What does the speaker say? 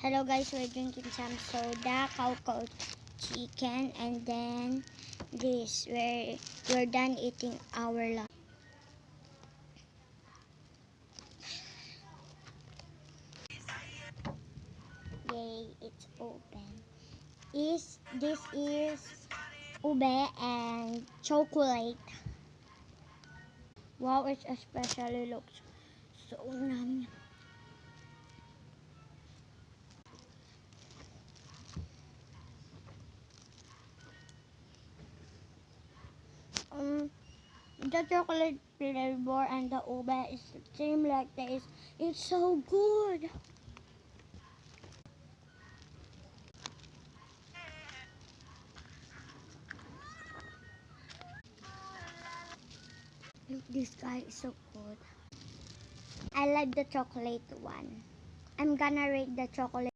Hello guys, we're drinking some soda, cow chicken, and then this. We're done eating our lunch. Yay, it's open. This is ube and chocolate. Wow, it especially looks so yummy. The chocolate flavor and the ube is same like this. It's so good. Look, this guy is so good. I like the chocolate one. I'm gonna rate the chocolate